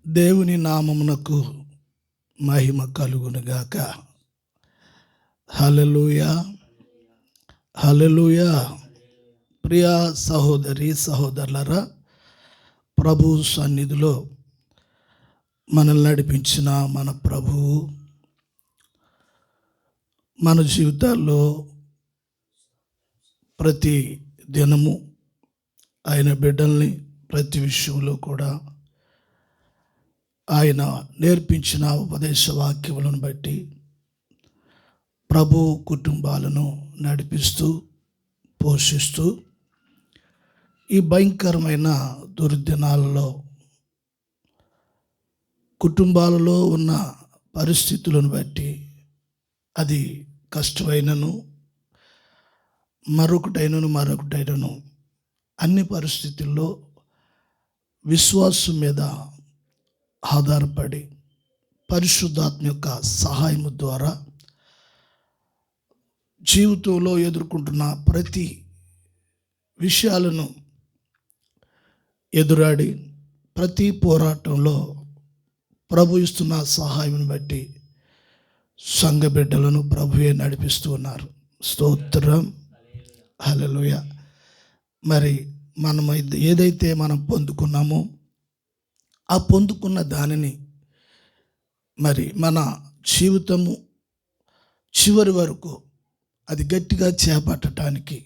దేవుని నామమునకు మహిమ కలుగునుగాక. హల్లెలూయా, హల్లెలూయా. ప్రియ సహోదరి సహోదరులారా, ప్రభు సన్నిధిలో మనల్ని నడిపించిన మన ప్రభువు మన జీవితాల్లో ప్రతి దినము ఆయన బిడ్డల్ని ప్రతి విషయంలో కూడా ఆయన నేర్పించిన ఉపదేశ వాక్యములను బట్టి ప్రభు కుటుంబాలను నడిపిస్తూ పోషిస్తూ ఈ భయంకరమైన దుర్దినాలలో కుటుంబాలలో ఉన్న పరిస్థితులను బట్టి అది కష్టమైనను మరొకటైనను అన్ని పరిస్థితుల్లో విశ్వాసం మీద ఆధారపడి పరిశుద్ధాత్మ యొక్క సహాయము ద్వారా జీవితంలో ఎదుర్కొంటున్న ప్రతి విషయాలను ఎదురాడి ప్రతి పోరాటంలో ప్రభు ఇస్తున్న సహాయం బట్టి సంఘ బిడ్డలను ప్రభువే నడిపిస్తూ ఉన్నారు. స్తోత్రం, హల్లెలూయా. మరి మనం ఏదైతే మనం పొందుకున్నామో ఆ పొందుకున్న దానిని మరి మన జీవితము చివరి వరకు అది గట్టిగా చేపట్టడానికి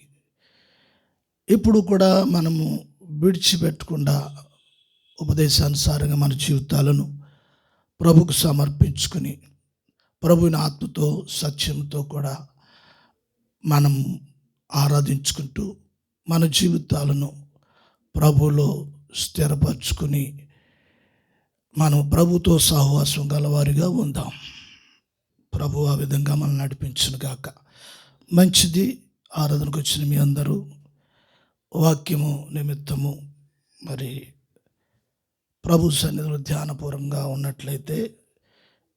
ఇప్పుడు కూడా మనము విడిచిపెట్టకుండా ఉపదేశానుసారంగా మన జీవితాలను ప్రభుకు సమర్పించుకుని ప్రభుని ఆత్మతో సత్యంతో కూడా మనం ఆరాధించుకుంటూ మన జీవితాలను ప్రభువులో స్థిరపరచుకుని మనం ప్రభుతో సహవాసం గలవారిగా ఉందాం. ప్రభు ఆ విధంగా మనం నడిపించును గాక. మంచిది. ఆరాధనకు వచ్చిన మీ అందరూ వాక్యము నిమిత్తము మరి ప్రభు సన్నిధిలో ధ్యానపూర్వకంగా ఉన్నట్లయితే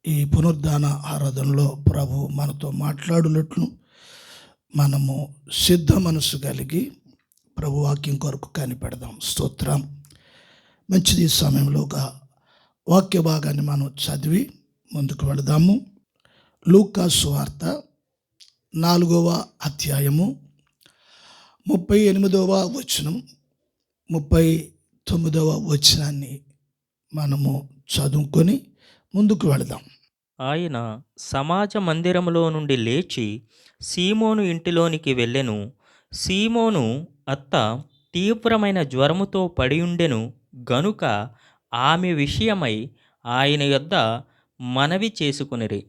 ఈ పునరుద్ధాన ఆరాధనలో ప్రభు మనతో మాట్లాడునట్లు మనము సిద్ధ మనసు కలిగి ప్రభు వాక్యం కొరకు కనిపెడదాం. స్తోత్రం. మంచిది. ఈ సమయంలో ఒక వాక్య భాగాన్ని మనం చదివి ముందుకు వెళదాము. లూకా సువార్త 4వ అధ్యాయము 38వ వచనం 39వ వచనాన్ని మనము చదువుకొని ముందుకు వెళదాం. ఆయన సమాజ మందిరములో నుండి లేచి సీమోను ఇంటిలోనికి వెళ్ళెను. సీమోను అత్త తీవ్రమైన జ్వరముతో పడియుండెను గనుక ఆమె విషయమై ఆయన యొద్ద మనవి చేసుకొనిరి.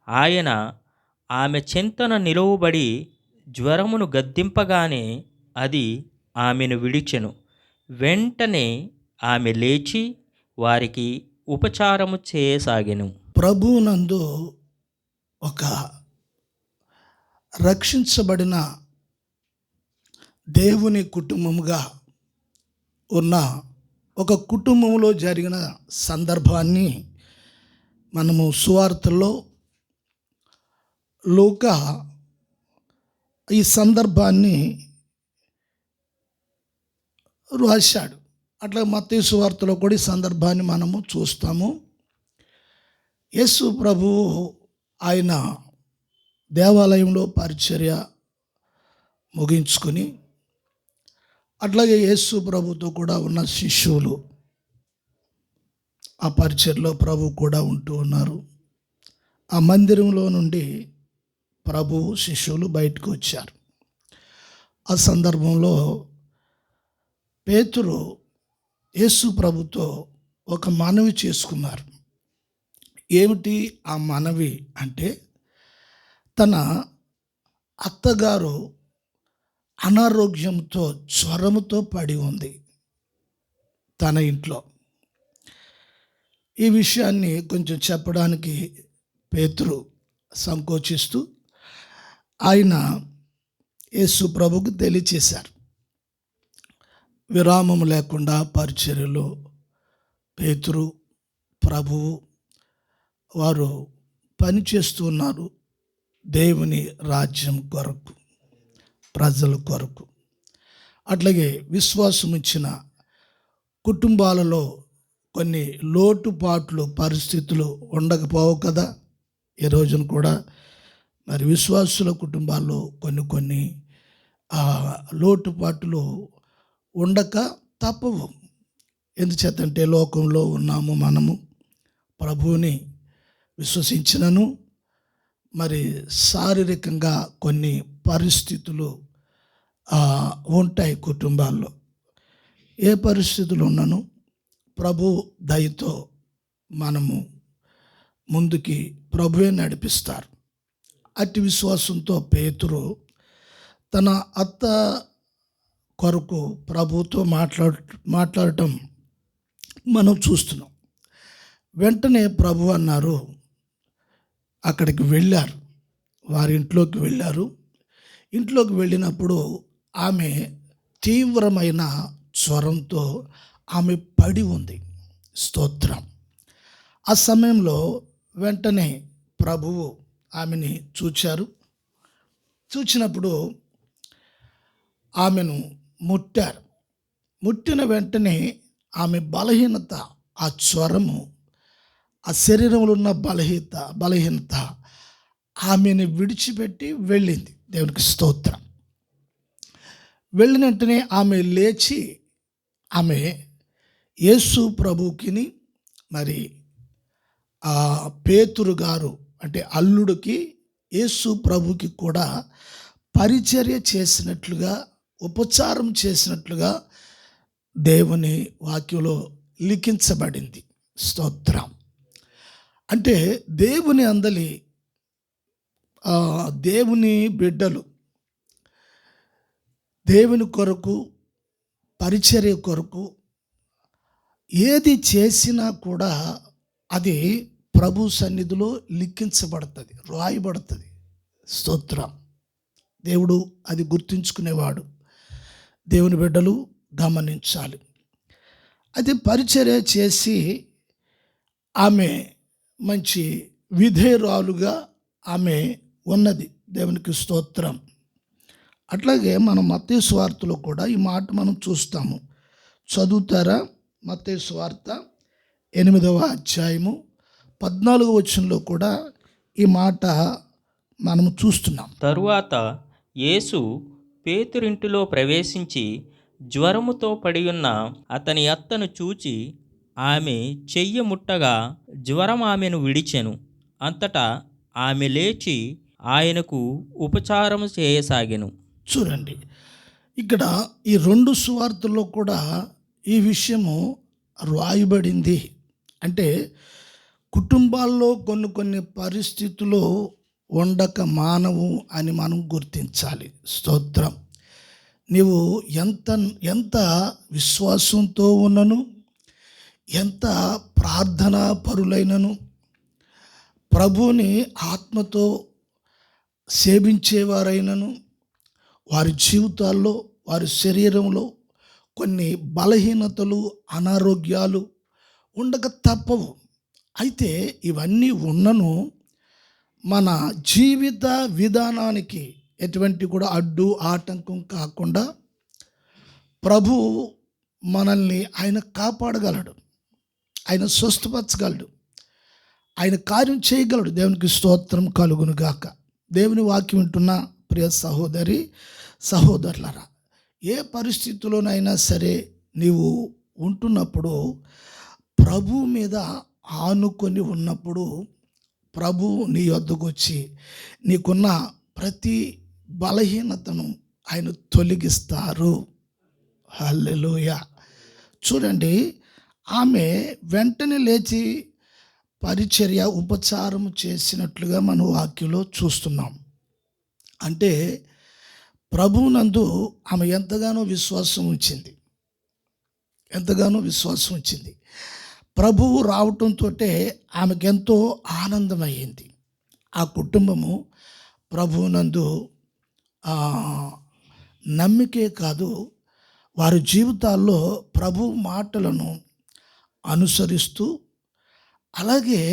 ఆయన ఆమె చెంతన నిలువబడి జ్వరమును గద్దింపగానే అది ఆమెను విడిచెను. వెంటనే ఆమె లేచి వారికి ఉపచారము చేయసాగెను. ప్రభువునందు ఒక రక్షించబడిన దేవుని కుటుంబముగా ఉన్న ఒక కుటుంబంలో జరిగిన సందర్భాన్ని మనము సువార్తలో లూకా ఈ సందర్భాన్ని రాశాడు. అట్లా మత్తయి సువార్తలో కూడా ఈ సందర్భాన్ని మనము చూస్తాము. యేసు ప్రభువు ఆయన దేవాలయంలో పరిచర్య ముగించుకొని అట్లాగే యేసు ప్రభుతో కూడా ఉన్న శిష్యులు ఆ పరిచర్యలో ప్రభు కూడా ఉంటూ ఉన్నారు. ఆ మందిరంలో నుండి ప్రభువు శిష్యులు బయటకు వచ్చారు. ఆ సందర్భంలో పేతురు యేసు ప్రభుతో ఒక మనవి చేసుకున్నారు. ఏమిటి ఆ మనవి అంటే, తన అత్తగారు అనారోగ్యంతో జ్వరముతో పడి ఉంది తన ఇంట్లో. ఈ విషయాన్ని కొంచెం చెప్పడానికి పేతురు సంకోచిస్తూ ఆయన యేసు ప్రభుకు తెలియచేశారు. విరామం లేకుండా పరిచర్యలో పేతురు ప్రభువు వారు పనిచేస్తున్నారు దేవుని రాజ్యం కొరకు, ప్రజల కొరకు. అట్లాగే విశ్వాసం ఇచ్చిన కుటుంబాలలో కొన్ని లోటుపాట్లు పరిస్థితులు ఉండకపోవు కదా. ఈ రోజున కూడా మరి విశ్వాసుల కుటుంబాల్లో కొన్ని లోటుపాట్లు ఉండక తప్పవు. ఎందుచేతంటే లోకంలో ఉన్నాము మనము, ప్రభువుని విశ్వసించినను మరి శారీరకంగా కొన్ని పరిస్థితులు ఉంటాయి కుటుంబాల్లో. ఏ పరిస్థితులు ఉన్నను ప్రభు దయతో మనము ముందుకి ప్రభువే నడిపిస్తారు. అట్టి విశ్వాసంతో పేతురు తన అత్త కొరకు ప్రభుతో మాట్లాడటం మనం చూస్తున్నాం. వెంటనే ప్రభు అన్నారు, అక్కడికి వెళ్ళారు, వారి ఇంట్లోకి వెళ్ళారు. ఇంట్లోకి వెళ్ళినప్పుడు ఆమె తీవ్రమైన జ్వరంతో ఆమె పడి ఉంది. స్తోత్రం. ఆ సమయంలో వెంటనే ప్రభువు ఆమెని చూచారు. చూచినప్పుడు ఆమెను ముట్టారు. ముట్టిన వెంటనే ఆమె బలహీనత, ఆ జ్వరము, ఆ శరీరంలో ఉన్న బలహీనత ఆమెను విడిచిపెట్టి వెళ్ళింది. దేవునికి స్తోత్రం. వెళ్ళిన వెంటనే ఆమె లేచి ఆమె యేసు ప్రభువుకిని మరి ఆ పేతురు గారు అంటే అల్లుడికి యేసు ప్రభుకి కూడా పరిచర్య చేసినట్లుగా, ఉపచారం చేసినట్లుగా దేవుని వాక్యంలో లిఖించబడింది. స్తోత్రం. అంటే దేవుని అందలి దేవుని బిడ్డలు దేవుని కొరకు, పరిచర్య కొరకు ఏది చేసినా కూడా అది ప్రభు సన్నిధిలో లిఖించబడుతుంది, రాయబడుతుంది. స్తోత్రం. దేవుడు అది గుర్తుంచుకునేవాడు. దేవుని బిడ్డలు గమనించాలి. అది పరిచర్య చేసి ఆమె మంచి విధేయురాలుగా ఆమె ఉన్నది. దేవునికి స్తోత్రం. అట్లాగే మనం మత్తయి సువార్తలో కూడా ఈ మాట మనం చూస్తాము. చదువుతారా? మత్తయి సువార్త 8వ అధ్యాయము 14వ వచనంలో కూడా ఈ మాట మనము చూస్తున్నాం. తరువాత యేసు పేతురింటిలో ప్రవేశించి జ్వరముతో పడియున్న అతని అత్తను చూచి ఆమె చెయ్యి ముట్టగా జ్వరం ఆమెను విడిచెను. అంతటా ఆమె లేచి ఆయనకు ఉపచారము చేయసాగెను. చూడండి, ఇక్కడ ఈ 2 సువార్తల్లో కూడా ఈ విషయము రాయబడింది. అంటే కుటుంబాల్లో కొన్ని పరిస్థితులు ఉండక మానవు అని మనం గుర్తించాలి. స్తోత్రం. నీవు ఎంత విశ్వాసంతో ఉన్నను, ఎంత ప్రార్థనా పరులైనను, ప్రభువుని ఆత్మతో సేవించేవారైనను, వారి జీవితాల్లో, వారి శరీరంలో కొన్ని బలహీనతలు, అనారోగ్యాలు ఉండక తప్పవు. అయితే ఇవన్నీ ఉన్నను మన జీవిత విధానానికి ఎటువంటి కూడా అడ్డు ఆటంకం కాకుండా ప్రభు మనల్ని ఆయన కాపాడగలడు, ఆయన స్వస్థపరచగలడు, ఆయన కార్యం చేయగలడు. దేవునికి స్తోత్రం కలుగును గాక. దేవుని వాక్యం వింటున్న ప్రియ సహోదరి సహోదరులారా, ఏ పరిస్థితుల్లోనైనా సరే నీవు ఉంటున్నప్పుడు ప్రభు మీద ఆనుకొని ఉన్నప్పుడు ప్రభు నీ వద్దకు వచ్చి నీకున్న ప్రతి బలహీనతను ఆయన తొలగిస్తారు. హల్లెలూయా. చూడండి, ఆమె వెంటనే లేచి పరిచర్య, ఉపచారం చేసినట్లుగా మనం వాక్యంలో చూస్తున్నాం. అంటే ప్రభువునందు ఆమె ఎంతగానో విశ్వాసం ఉంచింది. ప్రభువు రావటంతో ఆమెకెంతో ఆనందమయ్యింది. ఆ కుటుంబము ప్రభువునందు నమ్మికే కాదు, వారి జీవితాల్లో ప్రభు మాటలను అనుసరిస్తూ, అలాగే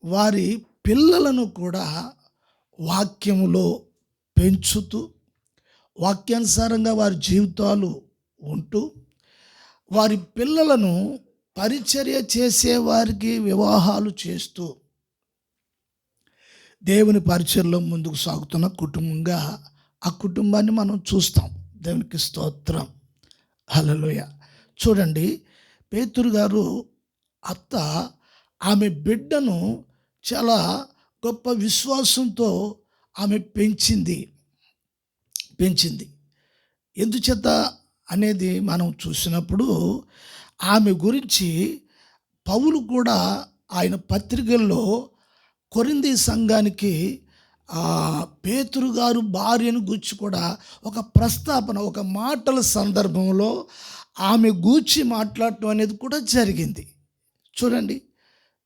వారి పిల్లలను కూడా వాక్యములో పెంచుతూ, వాక్యానుసారంగా వారి జీవితాలు ఉంటూ, వారి పిల్లలను పరిచర్య చేసేవారికి వివాహాలు చేస్తూ దేవుని పరిచర్లో ముందుకు సాగుతున్న కుటుంబంగా ఆ కుటుంబాన్ని మనం చూస్తాం. దేవునికి స్తోత్రం, హల్లెలూయా. చూడండి, పేతురు గారు అత్త ఆమె బిడ్డను చాలా గొప్ప విశ్వాసంతో ఆమె పెంచింది. ఎందుచేత అనేది మనం చూసినప్పుడు ఆమె గురించి పౌలు కూడా ఆయన పత్రికల్లో కొరింథీ సంఘానికి పేతురు గారు భార్యను గూర్చి కూడా ఒక ప్రస్తాపన, ఒక మాటల సందర్భంలో ఆమె గూర్చి మాట్లాడటం అనేది కూడా జరిగింది. చూడండి,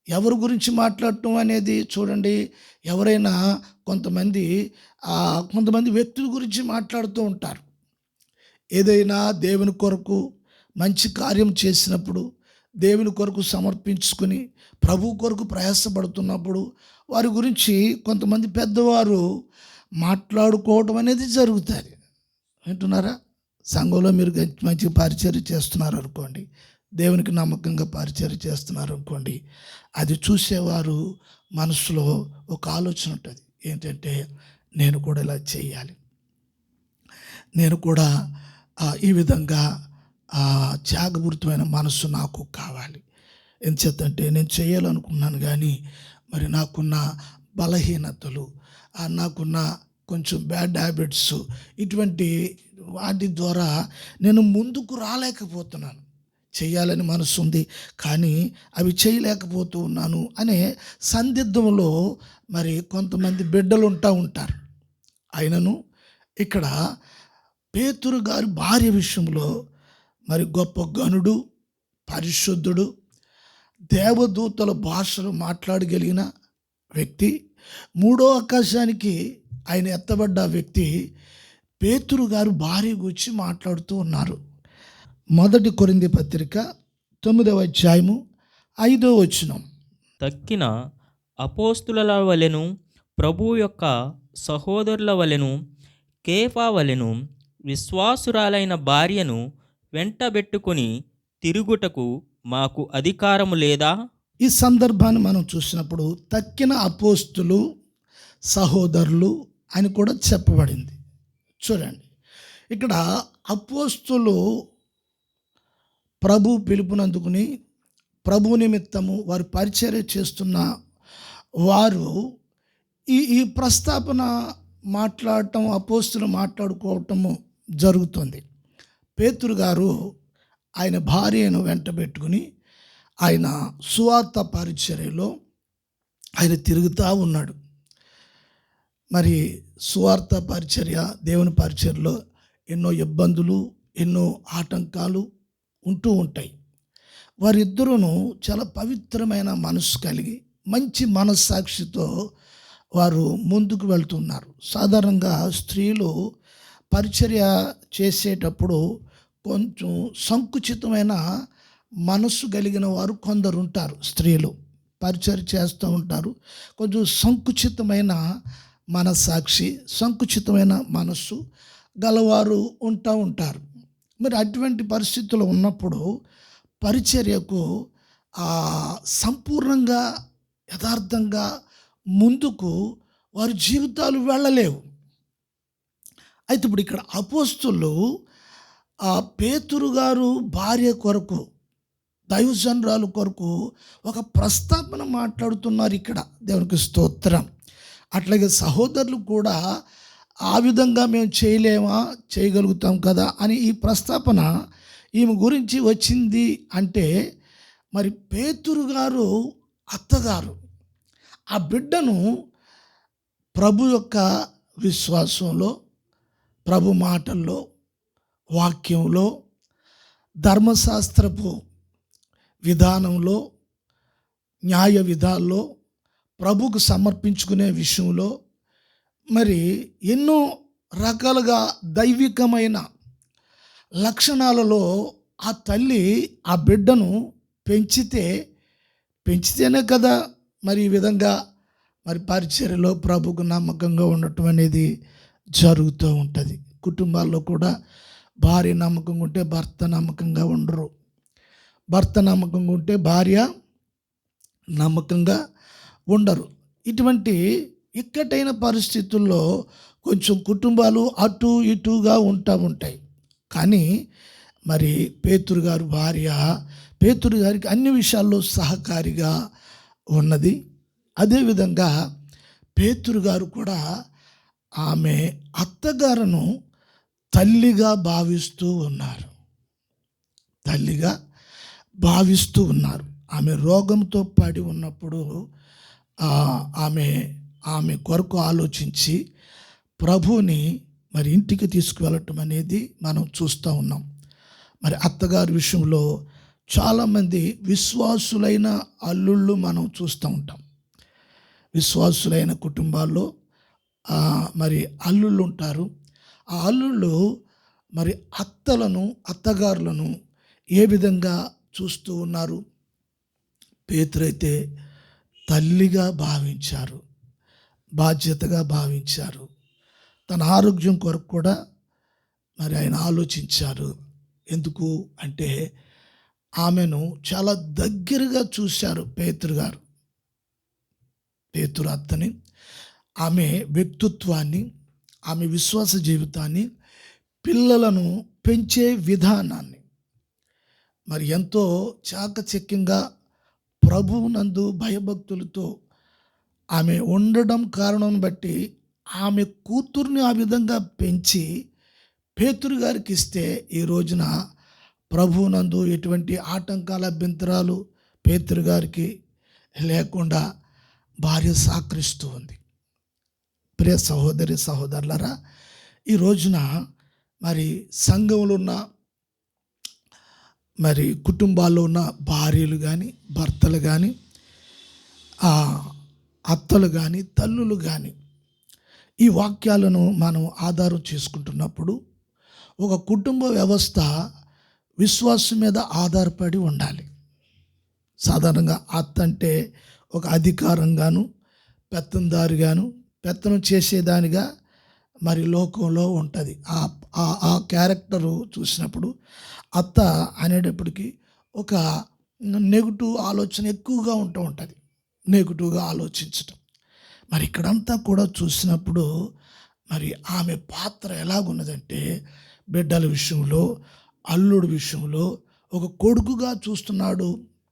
ఎవరి గురించి మాట్లాడటం అనేది చూడండి, ఎవరైనా కొంతమంది వ్యక్తుల గురించి మాట్లాడుతూ ఉంటారు. ఏదైనా దేవుని కొరకు మంచి కార్యం చేసినప్పుడు, దేవుని కొరకు సమర్పించుకొని ప్రభు కొరకు ప్రయాసపడుతున్నప్పుడు వారి గురించి కొంతమంది పెద్దవారు మాట్లాడుకోవడం అనేది జరుగుతుంది. వింటున్నారా? సంఘంలో మీరు మంచి పరిచర్య చేస్తున్నారు అనుకోండి, దేవునికి నమ్మకంగా పరిచర్య చేస్తున్నారు అనుకోండి, అది చూసేవారు మనసులో ఒక ఆలోచన ఉంటుంది. ఏంటంటే, నేను కూడా ఇలా చేయాలి, నేను కూడా ఈ విధంగా త్యాగపూరితమైన మనస్సు నాకు కావాలి. ఎందుచేతంటే నేను చేయాలనుకున్నాను, కానీ మరి నాకున్న బలహీనతలు, నాకున్న కొంచెం బ్యాడ్ హ్యాబిట్స్, ఇటువంటి వాటి ద్వారా నేను ముందుకు రాలేకపోతున్నాను. చేయాలని మనసు ఉంది, కానీ అవి చేయలేకపోతూ ఉన్నాను అనే సందిగ్ధంలో మరి కొంతమంది బిడ్డలు ఉంటారు. అయినను ఇక్కడ పేతురు గారి భార్య విషయంలో మరి గొప్ప గనుడు, పరిశుద్ధుడు, దేవదూతల భాషలు మాట్లాడగలిగిన వ్యక్తి, మూడో ఆకాశానికి ఆయన ఎత్తబడ్డ వ్యక్తి పేతురు గారు భార్య గురించి మాట్లాడుతూ ఉన్నారు. 1 కొరింథీ పత్రిక 9వ అధ్యాయము 5వ వచనం. తక్కిన అపోస్తుల వలెను, ప్రభు యొక్క సహోదరుల వలెను, కేఫా వలెను విశ్వాసురాలైన భార్యను వెంటబెట్టుకొని తిరుగుటకు మాకు అధికారము లేదా? ఈ సందర్భాన్ని మనం చూసినప్పుడు తక్కిన అపోస్తులు, సహోదరులు అని కూడా చెప్పబడింది. చూడండి, ఇక్కడ అపోస్తులు ప్రభు పిలుపునందుకుని ప్రభు నిమిత్తము వారు పరిచర్య చేస్తున్న వారు ఈ ప్రస్తాపన మాట్లాడటం, అపోస్తులు మాట్లాడుకోవటము జరుగుతుంది. పేతురు గారు ఆయన భార్యను వెంటబెట్టుకుని ఆయన సువార్త పరిచర్యలో ఆయన తిరుగుతూ ఉన్నాడు. మరి సువార్త పరిచర్య, దేవుని పరిచర్యలో ఎన్నో ఇబ్బందులు, ఎన్నో ఆటంకాలు ఉంటూ ఉంటాయి. వారిద్దరూను చాలా పవిత్రమైన మనసు కలిగి మంచి మనస్సాక్షితో వారు ముందుకు వెళ్తున్నారు. సాధారణంగా స్త్రీలు పరిచర్య చేసేటప్పుడు కొంచెం సంకుచితమైన మనస్సు కలిగిన వారు కొందరు ఉంటారు. స్త్రీలు పరిచర్య చేస్తూ ఉంటారు, కొంచెం సంకుచితమైన మనస్సాక్షి, సంకుచితమైన మనస్సు గలవారు ఉంటారు. మరి అటువంటి పరిస్థితులు ఉన్నప్పుడు పరిచర్యకు సంపూర్ణంగా యథార్థంగా ముందుకు వారి జీవితాలు వెళ్ళలేవు. అయితే ఇప్పుడు ఇక్కడ అపోస్తులు పేతురు గారు భార్య కొరకు, దైవజనురాలు కొరకు ఒక ప్రస్తావన మాట్లాడుతున్నారు ఇక్కడ. దేవునికి స్తోత్రం. అట్లాగే సహోదరులు కూడా ఆ విధంగా మేము చేయగలుగుతాం కదా అని ఈ ప్రస్తావన ఈమె గురించి వచ్చింది. అంటే మరి పేతురు గారు అత్తగారు ఆ బిడ్డను ప్రభు యొక్క విశ్వాసంలో, ప్రభు మాటల్లో, వాక్యంలో, ధర్మశాస్త్రపు విధానంలో, న్యాయ విధాల్లో ప్రభుకు సమర్పించుకునే విషయంలో మరి ఎన్నో రకాలుగా దైవికమైన లక్షణాలలో ఆ తల్లి ఆ బిడ్డను పెంచితేనే కదా మరి ఈ విధంగా మరి పరిచర్యలో ప్రభుకు నమ్మకంగా ఉండటం అనేది జరుగుతూ ఉంటుంది. కుటుంబాల్లో కూడా భార్య నమ్మకంగా ఉంటే భర్త నమ్మకంగా ఉండరు, భర్త నమ్మకంగా ఉంటే భార్య నమ్మకంగా ఉండరు. ఇటువంటి ఇక్కటైన పరిస్థితుల్లో కొంచెం కుటుంబాలు అటు ఇటుగా ఉంటాయి. కానీ మరి పేతురు గారు భార్య పేతురు గారికి అన్ని విషయాల్లో సహకారిగా ఉన్నది. అదేవిధంగా పేతురు గారు కూడా ఆమె అత్తగారును తల్లిగా భావిస్తూ ఉన్నారు. ఆమె రోగంతో పడి ఉన్నప్పుడు ఆమె కొరకు ఆలోచించి ప్రభువుని మరి ఇంటికి తీసుకువెళ్ళటం అనేది మనం చూస్తూ ఉన్నాం. మరి అత్తగారి విషయంలో చాలామంది విశ్వాసులైన అల్లుళ్ళు మనం చూస్తూ ఉంటాం. విశ్వాసులైన కుటుంబాల్లో మరి అల్లుళ్ళు ఉంటారు. ఆ అల్లుళ్ళు మరి అత్తగారులను ఏ విధంగా చూస్తూ ఉన్నారు? పేతురైతే తల్లిగా భావించారు, బాధ్యతగా భావించారు. తన ఆరోగ్యం కొరకు కూడా మరి ఆయన ఆలోచించారు. ఎందుకు అంటే ఆమెను చాలా దగ్గరగా చూశారు పేతురు అత్తని, ఆమె వ్యక్తిత్వాన్ని, ఆమె విశ్వాస జీవితాన్ని, పిల్లలను పెంచే విధానాన్ని మరి ఎంతో చాకచక్యంగా ప్రభువునందు భయభక్తులతో ఆమె ఉండడం కారణం బట్టి ఆమె కూతుర్ని ఆ విధంగా పెంచి పేతురు గారికి ఇస్తే ఈ రోజున ప్రభువునందు ఎటువంటి ఆటంకాల అభ్యంతరాలు పేతురు గారికి లేకుండా భార్య సహకరిస్తూ ఉంది. ప్రియ సహోదరులారా, ఈ రోజున మరి సంఘంలో ఉన్న మరి కుటుంబాల్లో ఉన్న భార్యలు కానీ, భర్తలు కానీ, అత్తలు కానీ, తల్లులు కానీ ఈ వాక్యాలను మనం ఆధారం చేసుకుంటున్నప్పుడు ఒక కుటుంబ వ్యవస్థ విశ్వాసం మీద ఆధారపడి ఉండాలి. సాధారణంగా అత్త అంటే ఒక అధికారంగాను, పెత్తందారిగాను, పెత్తనం చేసేదానిగా మరి లోకంలో ఉంటుంది. ఆ క్యారెక్టరు చూసినప్పుడు అత్త అనేటప్పటికీ ఒక నెగిటివ్ ఆలోచన ఎక్కువగా ఉంటుంది. నెగిటివ్గా ఆలోచించటం. మరి ఇక్కడంతా కూడా చూసినప్పుడు మరి ఆమె పాత్ర ఎలాగున్నదంటే బిడ్డల విషయంలో, అల్లుడి విషయంలో ఒక కొడుకుగా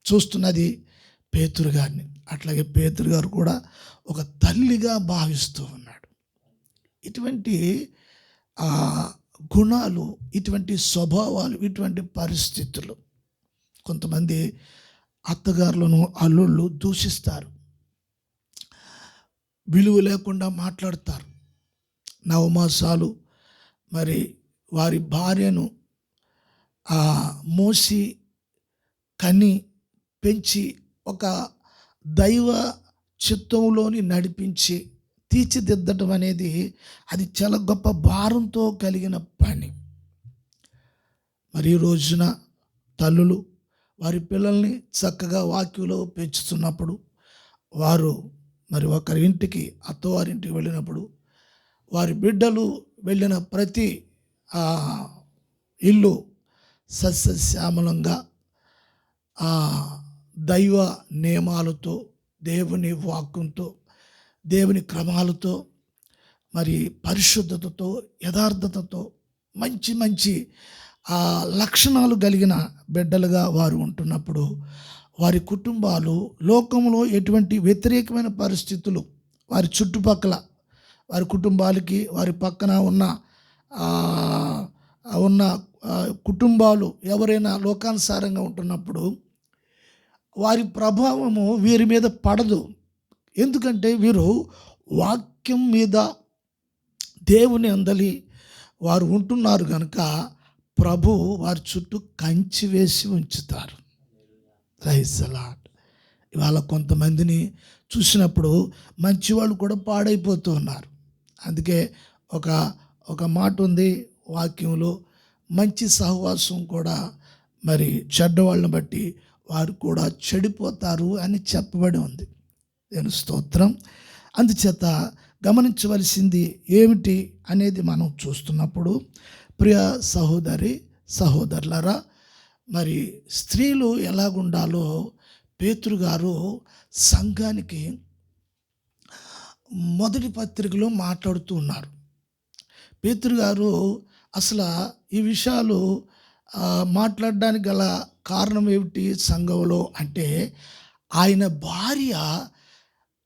చూస్తున్నది పేతురు గారిని. అట్లాగే పేతురు గారు కూడా ఒక తల్లిగా భావిస్తూ ఉన్నాడు. ఇటువంటి గుణాలు, ఇటువంటి స్వభావాలు, ఇటువంటి పరిస్థితులు కొంతమంది అత్తగారులను అల్లుళ్ళు దూషిస్తారు, విలువ లేకుండా మాట్లాడతారు. నవమాసాలు మరి వారి భార్యను మోసి కని పెంచి ఒక దైవ చిత్తంలోని నడిపించి తీర్చిదిద్దడం అనేది అది చాలా గొప్ప భారంతో కలిగిన పని. మరి ఈ రోజున తల్లులు వారి పిల్లల్ని చక్కగా వాక్యంలో పెంచుతున్నప్పుడు, వారు మరి ఒకరి ఇంటికి, అత్తవారింటికి వెళ్ళినప్పుడు, వారి బిడ్డలు వెళ్ళిన ప్రతి ఇల్లు సస్యశ్యామలంగా దైవ నియమాలతో, దేవుని వాక్యంతో, దేవుని క్రమాలతో, మరి పరిశుద్ధతతో, యథార్థతతో, మంచి లక్షణాలు కలిగిన బిడ్డలుగా వారు ఉంటున్నప్పుడు వారి కుటుంబాలు లోకంలో ఎటువంటి వ్యతిరేకమైన పరిస్థితులు వారి చుట్టుపక్కల, వారి కుటుంబాలకి, వారి పక్కన ఉన్న కుటుంబాలు ఎవరైనా లోకానుసారంగా ఉంటున్నప్పుడు వారి ప్రభావము వీరి మీద పడదు. ఎందుకంటే వీరు వాక్యం మీద, దేవుని అందలి వారు ఉంటున్నారు కనుక ప్రభు వారి చుట్టూ కంచి వేసి ఉంచుతారు. Praise the Lord. ఇవాళ కొంతమందిని చూసినప్పుడు మంచివాళ్ళు కూడా పాడైపోతూ ఉన్నారు. అందుకే ఒక మాట ఉంది వాక్యంలో, మంచి సహవాసం కూడా మరి చెడ్డవాళ్ళని బట్టి వారు కూడా చెడిపోతారు అని చెప్పబడి ఉంది. దేవుని స్తోత్రం. అందుచేత గమనించవలసింది ఏమిటి అనేది మనం చూస్తున్నప్పుడు, ప్రియ సహోదరులారా, మరి స్త్రీలు ఎలాగుండాలో పేతురు గారు సంఘానికి మొదటి పత్రికలో మాట్లాడుతూ ఉన్నారు. పేతురు గారు అసలు ఈ విషయాలు మాట్లాడడానికి గల కారణం ఏమిటి సంఘంలో అంటే, ఆయన భార్య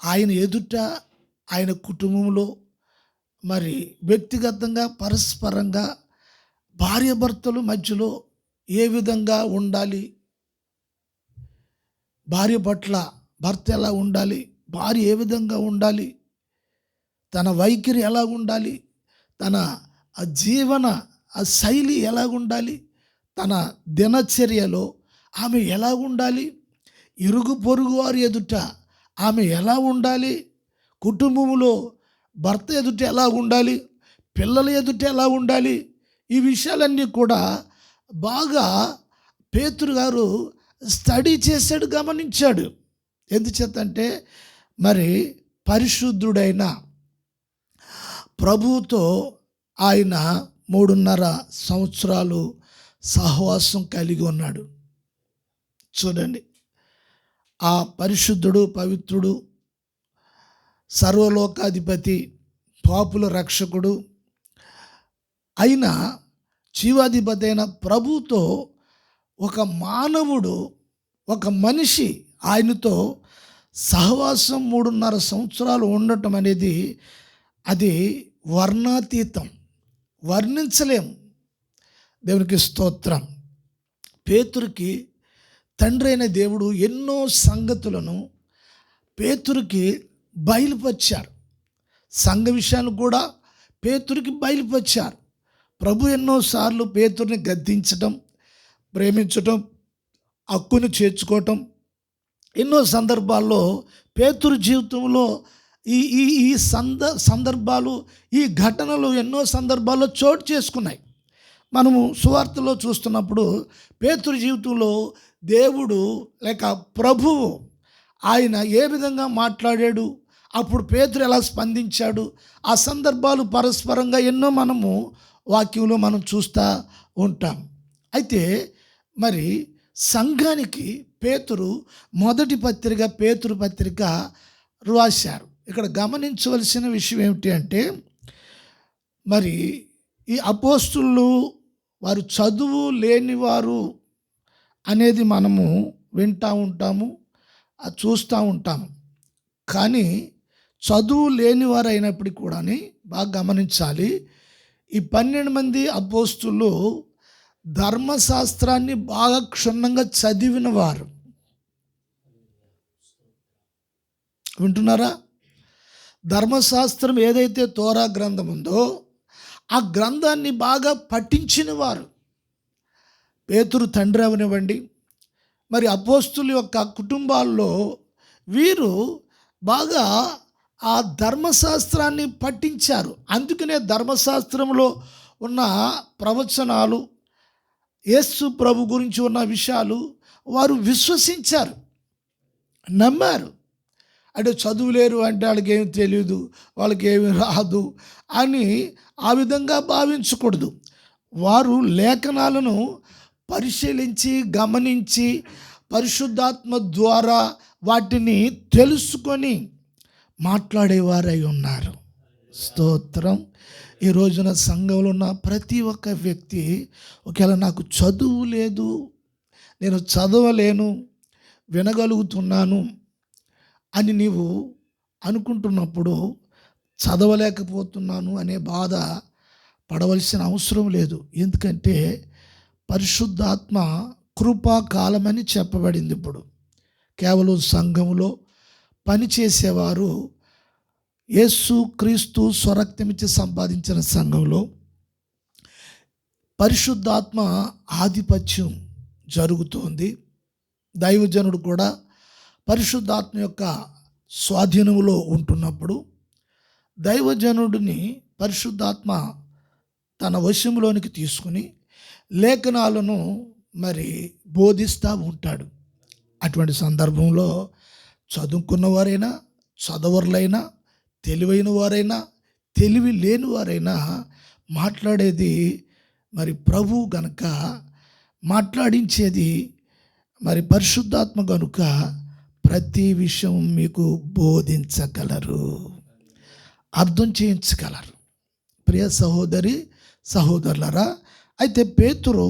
ఆయన ఎదుట, ఆయన కుటుంబంలో మరి వ్యక్తిగతంగా పరస్పరంగా భార్యాభర్తల మధ్యలో ఏ విధంగా ఉండాలి, భార్య పట్ల భర్త ఎలా ఉండాలి, భార్య ఏ విధంగా ఉండాలి, తన వైఖరి ఎలా ఉండాలి, తన జీవన శైలి ఎలా ఉండాలి, తన దినచర్యలో ఆమె ఎలా ఉండాలి, ఇరుగు పొరుగు వారి ఎదుట ఆమె ఎలా ఉండాలి, కుటుంబంలో భర్త ఎదుట ఎలా ఉండాలి, పిల్లల ఎదుట ఎలా ఉండాలి, ఈ విషయాలన్నీ కూడా బాగా పేతురు గారు స్టడీ చేశాడు, గమనించాడు. ఎందుచేతంటే మరి పరిశుద్ధుడైన ప్రభువుతో ఆయన 3.5 సంవత్సరాలు సహవాసం కలిగి ఉన్నాడు. చూడండి, ఆ పరిశుద్ధుడు, పవిత్రుడు, సర్వలోకాధిపతి, పాపుల రక్షకుడు అయిన జీవాధిపతి అయిన ప్రభువుతో ఒక మానవుడు, ఒక మనిషి ఆయనతో సహవాసం 3.5 సంవత్సరాలు ఉండటం అనేది అది వర్ణాతీతం, వర్ణించలేము. దేవునికి స్తోత్రం. పేతురుకి తండ్రి అయిన దేవుడు ఎన్నో సంగతులను పేతురుకి బయలుపరిచారు. సంఘ విషయాలు కూడా పేతురుకి బయలుపరిచారు. ప్రభు ఎన్నోసార్లు పేతురుని గద్దించటం, ప్రేమించటం, హక్కును చేర్చుకోవటం ఎన్నో సందర్భాల్లో పేతురు జీవితంలో ఈ ఈ ఈ సందర్భాలు, ఈ ఘటనలు ఎన్నో సందర్భాల్లో చోటు చేసుకున్నాయి. మనము సువార్తలో చూస్తున్నప్పుడు పేతురు జీవితంలో దేవుడు లేక ప్రభువు ఆయన ఏ విధంగా మాట్లాడాడు, అప్పుడు పేతురు ఎలా స్పందించాడు, ఆ సందర్భాలు పరస్పరంగా ఎన్నో మనము వాక్యంలో మనం చూస్తూ ఉంటాం. అయితే మరి సంఘానికి పేతురు మొదటి పత్రిక, పేతురు పత్రిక రాశారు. ఇక్కడ గమనించవలసిన విషయం ఏమిటి అంటే, మరి ఈ అపోస్తులు వారు చదువు లేనివారు అనేది మనము వింటూ ఉంటాము, చూస్తూ ఉంటాము. కానీ చదువు లేనివారు అయినప్పటికీ కూడా బాగా గమనించాలి, ఈ 12 మంది అపోస్తులు ధర్మశాస్త్రాన్ని బాగా క్షుణ్ణంగా చదివిన వారు. వింటున్నారా? ధర్మశాస్త్రం ఏదైతే తోరా గ్రంథం ఉందో ఆ గ్రంథాన్ని బాగా పఠించిన వారు. పేతురు తండ్రి అవనివ్వండి, మరి అపోస్తుల యొక్క కుటుంబాల్లో వీరు బాగా ఆ ధర్మశాస్త్రాన్ని పఠించారు. అందుకనే ధర్మశాస్త్రంలో ఉన్న ప్రవచనాలు, యేసు ప్రభు గురించి ఉన్న విషయాలు వారు విశ్వసించారు, నమ్మారు. అంటే చదువులేరు అంటే వాళ్ళకి ఏమి తెలియదు, వాళ్ళకి ఏమి రాదు అని ఆ విధంగా భావించకూడదు. వారు లేఖనాలను పరిశీలించి, గమనించి, పరిశుద్ధాత్మ ద్వారా వాటిని తెలుసుకొని మాట్లాడేవారై ఉన్నారు. స్తోత్రం. ఈ రోజున సంఘంలో ఉన్న ప్రతి ఒక్క వ్యక్తి, ఒకవేళ నాకు చదువు లేదు, నేను చదవలేను, వినగలుగుతున్నాను అని నీవు అనుకుంటున్నప్పుడు చదవలేకపోతున్నాను అనే బాధ పడవలసిన అవసరం లేదు. ఎందుకంటే పరిశుద్ధాత్మ కృపాకాలమని చెప్పబడింది. ఇప్పుడు కేవలం సంఘంలో పనిచేసేవారు యేసు క్రీస్తు స్వరక్తమిచ్చి సంపాదించిన సంఘంలో పరిశుద్ధాత్మ ఆధిపత్యం జరుగుతోంది. దైవజనుడు కూడా పరిశుద్ధాత్మ యొక్క స్వాధీనంలో ఉంటున్నప్పుడు దైవజనుడిని పరిశుద్ధాత్మ తన వశంలోనికి తీసుకుని లేఖనాలను మరి బోధిస్తూ ఉంటాడు. అటువంటి సందర్భంలో చదువుకున్నవారైనా, చదవర్లైనా, తెలివైన వారైనా, తెలివి లేని వారైనా మాట్లాడేది మరి ప్రభు గనక మాట్లాడించేది మరి పరిశుద్ధాత్మ కనుక ప్రతి విషయం మీకు బోధించగలరు, అర్థం చేయించగలరు. ప్రియ సహోదరి సహోదరులరా, అయితే పేతురు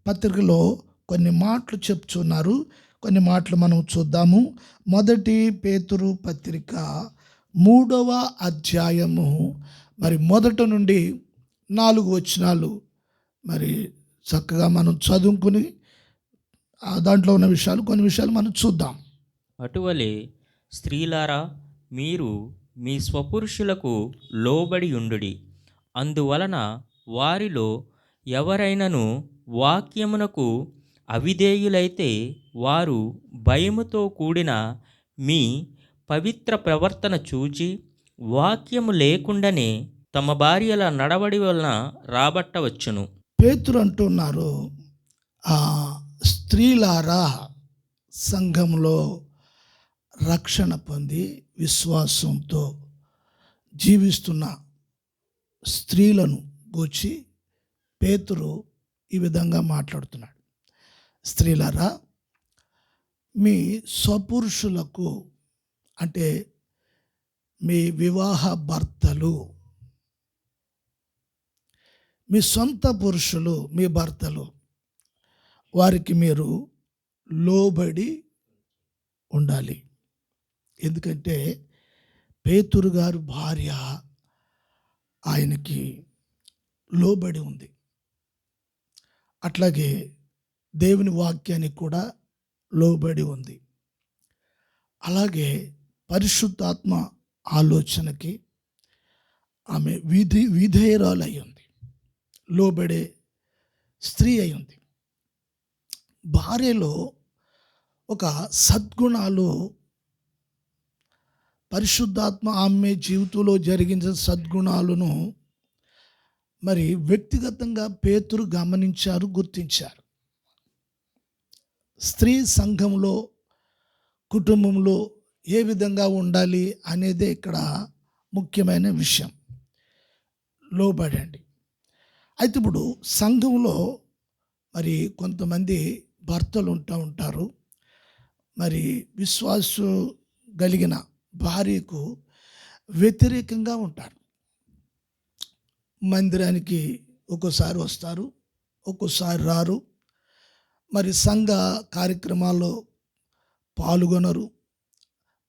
పత్రికలో కొన్ని మాటలు చెప్తున్నారు. కొన్ని మాటలు మనం చూద్దాము. మొదటి పేతురు పత్రిక 3వ అధ్యాయము మరి మొదటి నుండి 4 వచనాలు మరి చక్కగా మనం చదువుకుని దాంట్లో ఉన్న విషయాలు, కొన్ని విషయాలు మనం చూద్దాం. అటువలే స్త్రీలారా, మీరు మీ స్వపురుషులకు లోబడి ఉండుడి. అందువలన వారిలో ఎవరైనను వాక్యమునకు అవిధేయులైతే వారు భయముతో కూడిన మీ పవిత్ర ప్రవర్తన చూచి వాక్యము లేకుండానే తమ భార్యల నడవడి వలన రాబట్టవచ్చును. పేతురు అంటున్నారు, ఆ స్త్రీలారా, సంఘంలో రక్షణ పొంది విశ్వాసంతో జీవిస్తున్న స్త్రీలను గూర్చి పేతురు ఈ విధంగా మాట్లాడుతున్నాడు. స్త్రీలారా, మీ స్వపురుషులకు అంటే మీ వివాహ భర్తలు, మీ సొంత పురుషులు, మీ భర్తలు, వారికి మీరు లోబడి ఉండాలి. ఎందుకంటే పేతురు గారు భార్య ఆయనకి లోబడి ఉంది. అట్లాగే దేవుని వాక్యానికి కూడా లోబడి ఉంది. అలాగే పరిశుద్ధాత్మ ఆలోచనకి ఆమె విధేయురాలు అయి ఉంది, లోబడే స్త్రీ అయి ఉంది. భార్యలో ఒక సద్గుణాలు, పరిశుద్ధాత్మ ఆమె జీవితంలో జరిగిన సద్గుణాలను మరి వ్యక్తిగతంగా పేతురు గమనించారు, గుర్తించారు. స్త్రీ సంఘంలో, కుటుంబంలో ఏ విధంగా ఉండాలి అనేదే ఇక్కడ ముఖ్యమైన విషయం. లోబడండి. అయితే ఇప్పుడు సంఘంలో మరి కొంతమంది భర్తలు ఉంటారు. మరి విశ్వాసం కలిగిన భార్యకు వ్యతిరేకంగా ఉంటారు. మందిరానికి ఒక్కోసారి వస్తారు, ఒక్కోసారి రారు. మరి సంఘ కార్యక్రమాల్లో పాల్గొనరు,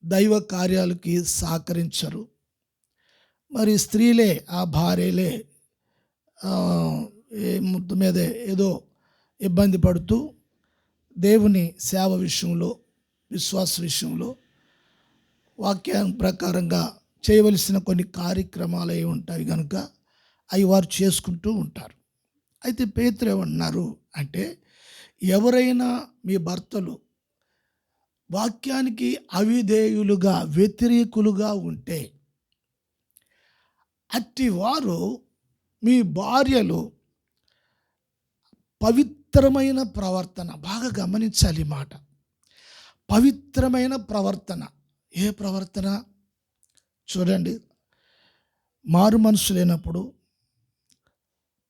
దైవ కార్యాలకి సహకరించరు. మరి స్త్రీలే, ఆ భార్యలే మొత్తం మీద ఏదో ఇబ్బంది పడుతూ దేవుని సేవ విషయంలో, విశ్వాస విషయంలో వాక్యం ప్రకారంగా చేయవలసిన కొన్ని కార్యక్రమాలు అవి ఉంటాయి కనుక అవి వారు చేసుకుంటూ ఉంటారు. అయితే పేతురు ఏమన్నారు అంటే, ఎవరైనా మీ భర్తలు వాక్యానికి అవిధేయులుగా, వ్యతిరేకులుగా ఉంటే అట్టి వారు, మీ భార్యలు పవిత్రమైన ప్రవర్తన, బాగా గమనించాలి మాట, పవిత్రమైన ప్రవర్తన. ఏ ప్రవర్తన? చూడండి, మారు మనసు లేనప్పుడు,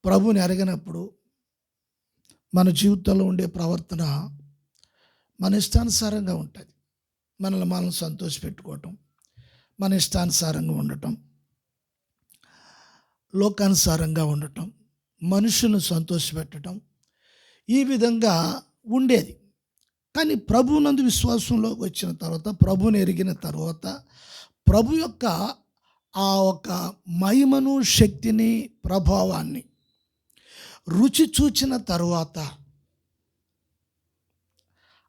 ప్రభుని ఎరగనప్పుడు మన జీవితంలో ఉండే ప్రవర్తన మన ఇష్టానుసారంగా ఉంటుంది. మనల్ని మనం సంతోషపెట్టుకోవటం, మన ఇష్టానుసారంగా ఉండటం, లోకానుసారంగా ఉండటం, మనుషులను సంతోషపెట్టడం, ఈ విధంగా ఉండేది. కానీ ప్రభువునందు విశ్వాసంలో వచ్చిన తర్వాత, ప్రభుని ఎరిగిన తర్వాత, ప్రభు యొక్క ఆ ఒక మహిమను, శక్తిని, ప్రభావాన్ని రుచి చూచిన తరువాత,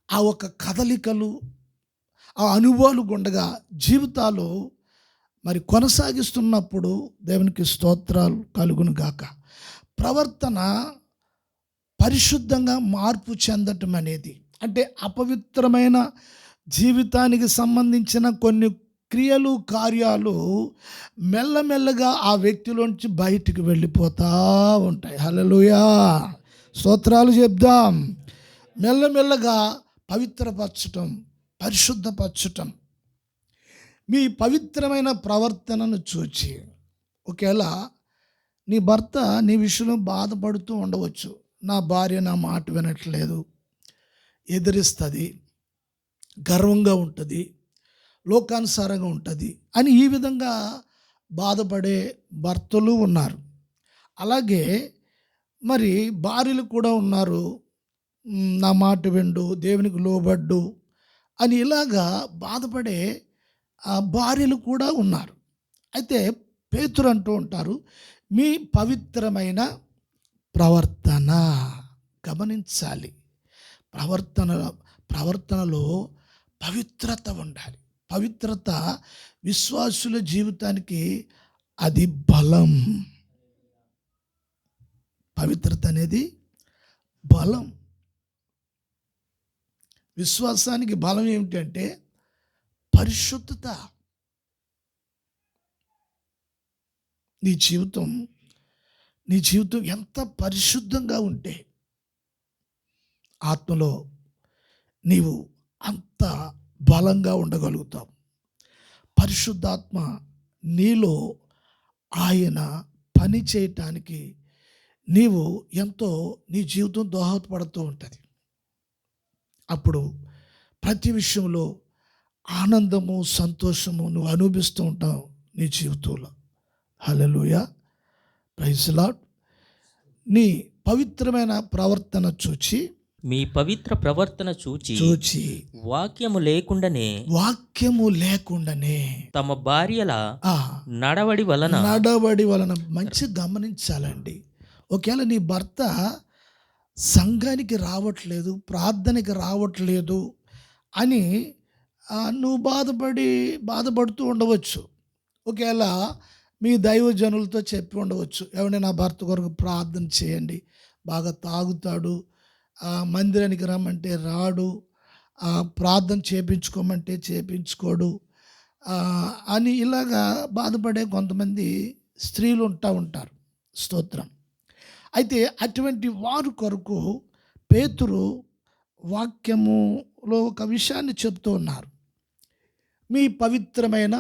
ఆ ఒక కదలికలు, ఆ అనుభవాలు గుండగా జీవితాలు మరి కొనసాగిస్తున్నప్పుడు దేవునికి స్తోత్రాలు కలుగును గాక. ప్రవర్తన పరిశుద్ధంగా మార్పు చెందటం అనేది, అంటే అపవిత్రమైన జీవితానికి సంబంధించిన కొన్ని క్రియలు, కార్యాలు మెల్లమెల్లగా ఆ వ్యక్తిలోంచి బయటికి వెళ్ళిపోతూ ఉంటాయి. హల్లెలూయా, స్తోత్రాలు చెప్దాం. మెల్లమెల్లగా పవిత్రపరచటం, పరిశుద్ధపరచటం. మీ పవిత్రమైన ప్రవర్తనను చూచి, ఒకవేళ నీ భర్త నీ విషయంలో బాధపడుతూ ఉండవచ్చు, నా భార్య నా మాట వినట్లేదు, ఎదిరిస్తుంది, గర్వంగా ఉంటుంది, లోకానుసారంగా ఉంటుంది అని ఈ విధంగా బాధపడే భర్తలు ఉన్నారు. అలాగే మరి భార్యలు కూడా ఉన్నారు, నా మాట విండు, దేవునికి లోబడ్డు అని ఇలాగా బాధపడే భార్యలు కూడా ఉన్నారు. అయితే పేతురు అంటూ ఉంటారు, మీ పవిత్రమైన ప్రవర్తన గమనించాలి. ప్రవర్తనలో పవిత్రత ఉండాలి. పవిత్రత విశ్వాసుల జీవితానికి అది బలం. పవిత్రత అనేది బలం. విశ్వాసానికి బలం ఏమిటంటే పరిశుద్ధత. నీ జీవితం ఎంత పరిశుద్ధంగా ఉంటే ఆత్మలో నీవు అంత బలంగా ఉండగలుగుతావు. పరిశుద్ధాత్మ నీలో ఆయన పని చేయటానికి నీవు ఎంతో నీ జీవితం దోహదపడుతూ ఉంటుంది. అప్పుడు ప్రతి విషయంలో ఆనందము, సంతోషము నువ్వు అనుభవిస్తూ ఉంటావు నీ జీవితంలో. హల్లెలూయా, ప్రైజ్ లార్డ్. నీ పవిత్రమైన ప్రవర్తన చూచి, మీ పవిత్ర ప్రవర్తన చూచి వాక్యము లేకుండానే తమ భార్యల నడవడి వలన మంచి గమనించాలండి. ఒకవేళ నీ భర్త సంఘానికి రావట్లేదు, ప్రార్థనకి రావట్లేదు అని నువ్వు బాధపడుతూ ఉండవచ్చు. ఒకవేళ మీ దైవజనులతో చెప్పి ఉండవచ్చు, ఏమంటే నా భర్త కొరకు ప్రార్థన చేయండి, బాగా తాగుతాడు, మందిరానికి రమ్మంటే రాడు, ప్రార్థన చేయించుకోమంటే చేయించుకోడు అని ఇలాగా బాధపడే కొంతమంది స్త్రీలు ఉంటారు. స్తోత్రం. అయితే అటువంటి వారు కొరకు పేతురు వాక్యములో ఒక విషయాన్ని చెప్తూ ఉన్నారు. మీ పవిత్రమైన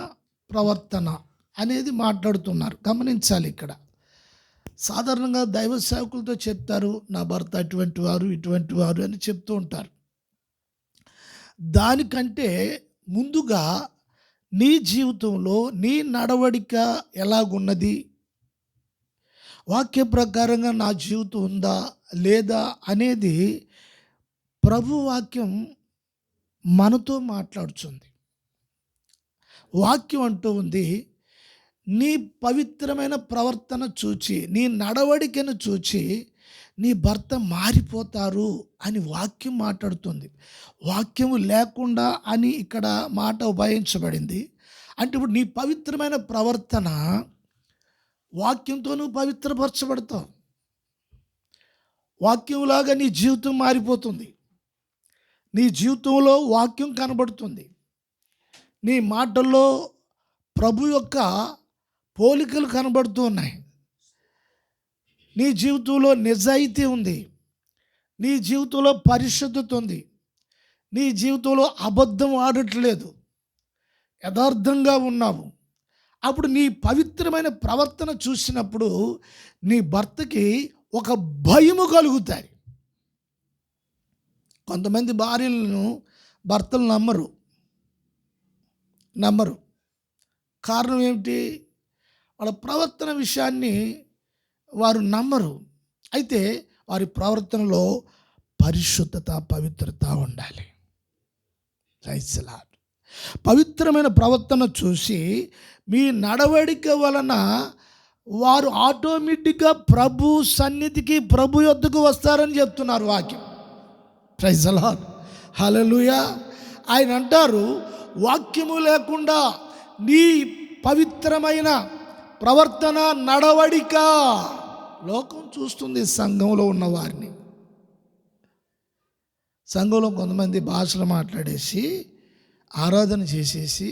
ప్రవర్తన అనేది మాట్లాడుతున్నారు. గమనించాలి. ఇక్కడ సాధారణంగా దైవ సేవకులతో చెప్తారు, నా భర్త అటువంటి వారు, ఇటువంటి వారు అని చెప్తూ ఉంటారు. దానికంటే ముందుగా నీ జీవితంలో నీ నడవడిక ఎలాగున్నది, వాక్య ప్రకారంగా నా జీవితం ఉందా లేదా అనేది ప్రభు వాక్యం మనతో మాట్లాడుతుంది. వాక్యం అంటూ ఉంది, నీ పవిత్రమైన ప్రవర్తన చూచి, నీ నడవడికను చూచి నీ భర్త మారిపోతారు అని వాక్యం మాట్లాడుతుంది. వాక్యము లేకుండా అని ఇక్కడ మాట ఉపయోగించబడింది. అంటే ఇప్పుడు నీ పవిత్రమైన ప్రవర్తన వాక్యంతో నువ్వు పవిత్రపరచబడతావు. వాక్యంలాగా నీ జీవితం మారిపోతుంది. నీ జీవితంలో వాక్యం కనబడుతుంది. నీ మాటల్లో ప్రభు యొక్క పోలికలు కనబడుతూ ఉన్నాయి. నీ జీవితంలో నిజాయితీ ఉంది. నీ జీవితంలో పరిశుద్ధత ఉంది. నీ జీవితంలో అబద్ధం ఆడట్లేదు, యథార్థంగా ఉన్నావు. అప్పుడు నీ పవిత్రమైన ప్రవర్తన చూసినప్పుడు నీ భర్తకి ఒక భయము కలుగుతాయి. కొంతమంది భార్యలను భర్తలు నమ్మరు. కారణం ఏమిటి? వాళ్ళ ప్రవర్తన విషయాన్ని వారు నమ్మరు. అయితే వారి ప్రవర్తనలో పరిశుద్ధత, పవిత్రత ఉండాలి. Praise Lord. పవిత్రమైన ప్రవర్తన చూసి మీ నడవడిక వలన వారు ఆటోమేటిక్గా ప్రభు సన్నిధికి, ప్రభు యొద్దకు వస్తారని చెప్తున్నారు వాక్యం. ప్రైజ్ లార్డ్, హల్లెలూయా. ఆయన అంటారు, వాక్యము లేకుండా నీ పవిత్రమైన ప్రవర్తన, నడవడిక లోకం చూస్తుంది. సంఘంలో ఉన్న వారిని, సంఘంలో కొంతమంది భాషలు మాట్లాడేసి, ఆరాధన చేసేసి,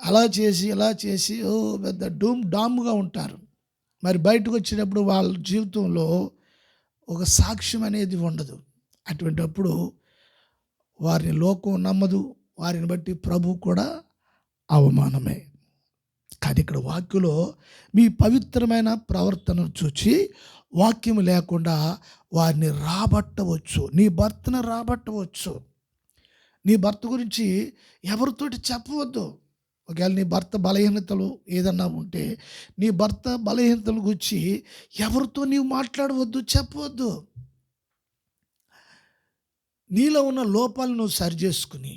అలా చేసి ఇలా చేసి పెద్ద డామ్గా ఉంటారు. మరి బయటకు వచ్చినప్పుడు వాళ్ళ జీవితంలో ఒక సాక్ష్యం అనేది ఉండదు. అటువంటిప్పుడు వారిని లోకం నమ్మదు, వారిని బట్టి ప్రభు కూడా అవమానమే. కానీ ఇక్కడ వాక్యంలో మీ పవిత్రమైన ప్రవర్తనను చూచి వాక్యం లేకుండా వారిని రాబట్టవచ్చు, నీ భర్తను రాబట్టవచ్చు. నీ భర్త గురించి ఎవరితోటి చెప్పవద్దు. ఒకవేళ నీ భర్త బలహీనతలు ఏదన్నా ఉంటే నీ భర్త బలహీనతల గురించి ఎవరితో నీవు మాట్లాడవద్దు, చెప్పవద్దు. నీలో ఉన్న లోపాలను నువ్వు సరిచేసుకుని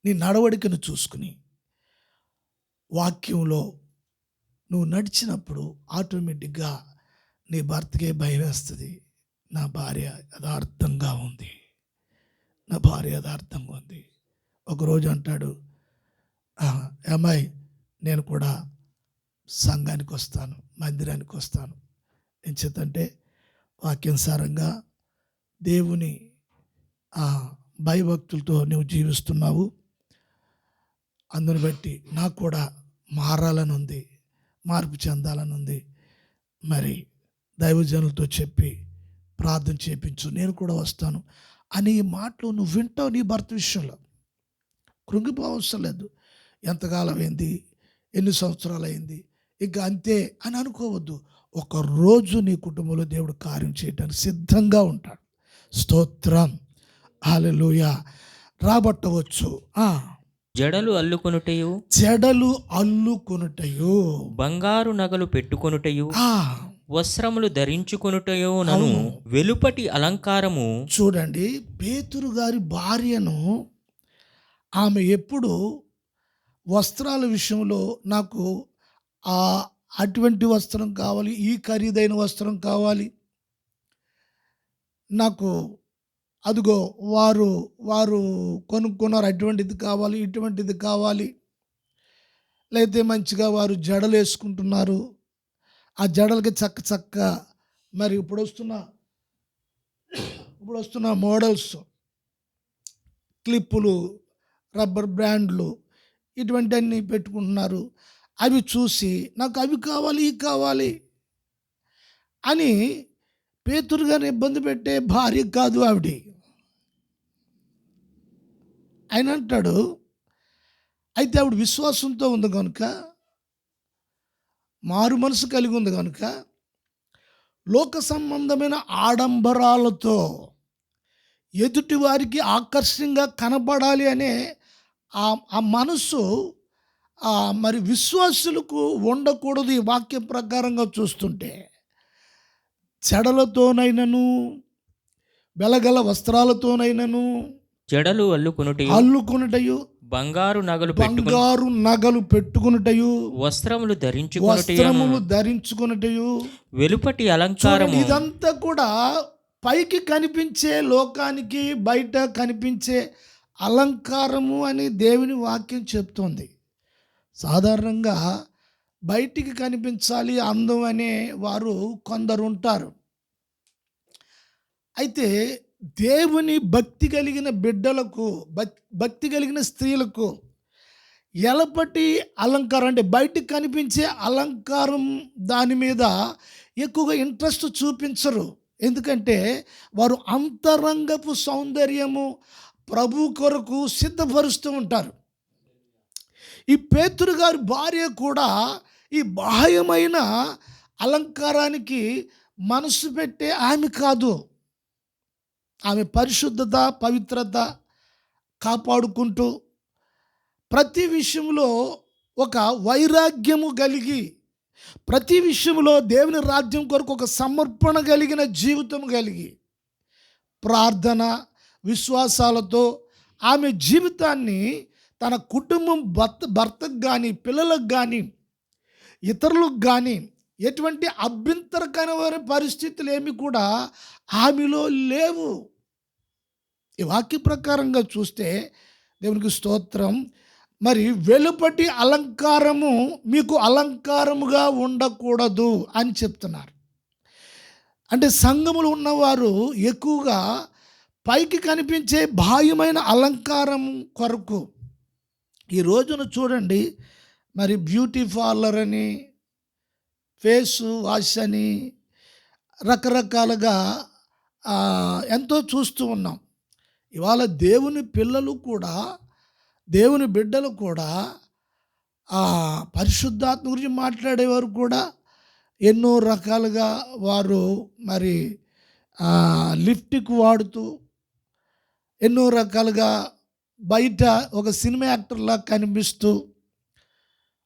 నీ నడవడికను చూసుకుని వాక్యంలో నువ్వు నడిచినప్పుడు ఆటోమేటిక్గా నీ భర్తకే భయం వేస్తుంది. నా భార్య యథార్థంగా ఉంది, నా భార్య యథార్థంగా ఉంది. ఒకరోజు అంటాడు, అమ్మాయి నేను కూడా సంఘానికి వస్తాను, మందిరానికి వస్తాను. ఏం చేతంటే వాక్యానుసారంగా దేవుని భయభక్తులతో నువ్వు జీవిస్తున్నావు, అందుని బట్టి నాకు కూడా మారాలని ఉంది, మార్పు చెందాలని ఉంది. మరి దైవజనులతో చెప్పి ప్రార్థన చేయించు, నేను కూడా వస్తాను అని ఈ మాటలు నువ్వు వింటావు. నీ భర్త విషయంలో కృంగిపోవసరం లేదు. ఎంతకాలం అయింది, ఎన్ని సంవత్సరాలు అయింది, ఇక అంతే అని అనుకోవద్దు. ఒకరోజు నీ కుటుంబంలో దేవుడు కార్యం చేయడానికి సిద్ధంగా ఉంటాడు. స్తోత్రం, హల్లెలూయా. రాబట్టవచ్చు. జడలు అల్లుకొనుటయు, బంగారు నగలు పెట్టుకొనుటయు, వస్త్రములు ధరించుకొనుటయు నను వెలుపటి అలంకారము. చూడండి, పేతురు గారి భార్యను ఆమె ఎప్పుడు వస్త్రాల విషయంలో నాకు అటువంటి వస్త్రం కావాలి, ఈ ఖరీదైన వస్త్రం కావాలి, నాకు అదిగో వారు కొనుక్కున్నారు అటువంటిది కావాలి, ఇటువంటిది కావాలి, లేకపోతే మంచిగా వారు జడలు వేసుకుంటున్నారు, ఆ జడలకి చక్క మరి ఇప్పుడు వస్తున్న మోడల్స్, క్లిప్పులు, రబ్బర్ బ్రాండ్లు, ఇటువంటి అన్నీ పెట్టుకుంటున్నారు. అవి చూసి నాకు అవి కావాలి, ఇవి కావాలి అని పేతురు గారిని ఇబ్బంది పెట్టే భార్య కాదు ఆవిడ. ఆయన అంటాడు, అయితే ఆవిడ విశ్వాసంతో ఉంది కనుక, మారు మనసు కలిగి ఉంది కనుక, లోక సంబంధమైన ఆడంబరాలతో ఎదుటి వారికి ఆకర్షణీయంగా కనబడాలి అనే ఆ మనసు మరి విశ్వాసులకు ఉండకూడదు. ఈ వాక్య ప్రకారంగా చూస్తుంటే చెడలతోనైనను వెలగల వస్త్రాలతోనైనను జడలు అల్లుకొనుటయు, బంగారు నగలు పెట్టుకొనుటయు, వస్త్రములు ధరించుకొనుటయు, వెలుపటి అలంకారము. ఇదంతా కూడా పైకి కనిపించే లోకానికి బయట కనిపించే అలంకారము అని దేవుని వాక్యం చెప్తోంది. సాధారణంగా బయటికి కనిపించాలి అందం అనే వారు కొందరు ఉంటారు. అయితే దేవుని భక్తి కలిగిన బిడ్డలకు, భక్తి కలిగిన స్త్రీలకు ఎలపటి అలంకారం అంటే బయటికి కనిపించే అలంకారం దాని మీద ఎక్కువగా ఇంట్రెస్ట్ చూపించరు. ఎందుకంటే వారు అంతరంగపు సౌందర్యము ప్రభు కొరకు సిద్ధపరుస్తూ ఉంటారు. ఈ పేతురు గారి భార్య కూడా ఈ బాహ్యమైన అలంకారానికి మనసు పెట్టే ఆమె కాదు. ఆమె పరిశుద్ధత, పవిత్రత కాపాడుకుంటూ ప్రతి విషయంలో ఒక వైరాగ్యము కలిగి, ప్రతి విషయంలో దేవుని రాజ్యం కొరకు ఒక సమర్పణ కలిగిన జీవితం కలిగి, ప్రార్థన విశ్వాసాలతో ఆమె జీవితాన్ని తన కుటుంబం భర్తకు కానీ, పిల్లలకు కానీ, ఇతరులకు కానీ ఎటువంటి అభ్యంతరకరమైన పరిస్థితులు ఏమి కూడా ఆమెలో లేవు. ఈ వాక్య ప్రకారంగా చూస్తే దేవునికి స్తోత్రం. మరి వెలుపటి అలంకారము మీకు అలంకారముగా ఉండకూడదు అని చెప్తున్నారు. అంటే సంఘములు ఉన్నవారు ఎక్కువగా పైకి కనిపించే బాహ్యమైన అలంకారం కొరకు ఈ రోజున చూడండి, మరి బ్యూటీ పార్లర్ అని, ఫేస్ వాష్ అని రకరకాలుగా ఎంతో చూస్తూ ఉన్నాం. ఇవాళ దేవుని పిల్లలు కూడా, దేవుని బిడ్డలు కూడా ఆ పరిశుద్ధాత్మ గురించి మాట్లాడేవారు కూడా ఎన్నో రకాలుగా వారు మరి లిఫ్ట్కి వాడుతూ ఎన్నో రకాలుగా బయట ఒక సినిమా యాక్టర్లా కనిపిస్తూ